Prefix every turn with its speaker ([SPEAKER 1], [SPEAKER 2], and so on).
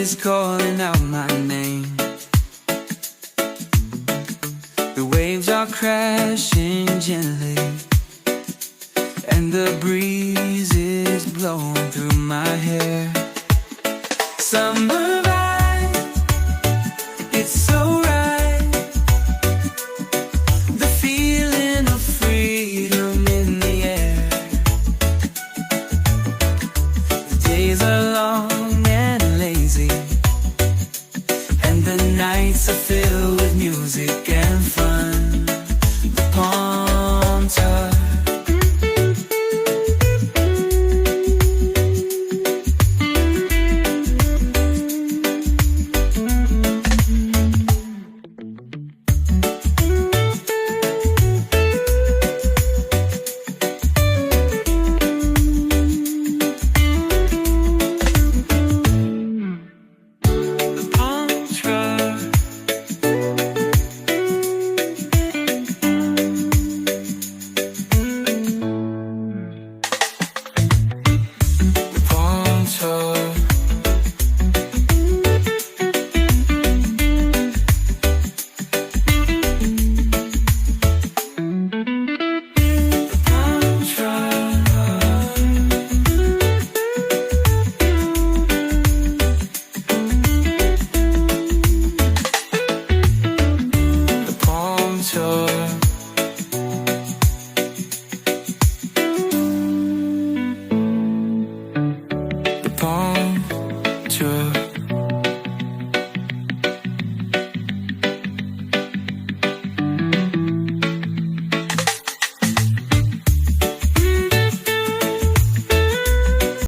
[SPEAKER 1] is calling out my name. The waves are crashing gently, and the breeze is blowing through my hair. Summer vibe, it's so right. The feeling of freedom in the air. The days are long and lazy, and the nights are filled with music and fun. The palm touch, the palm tour.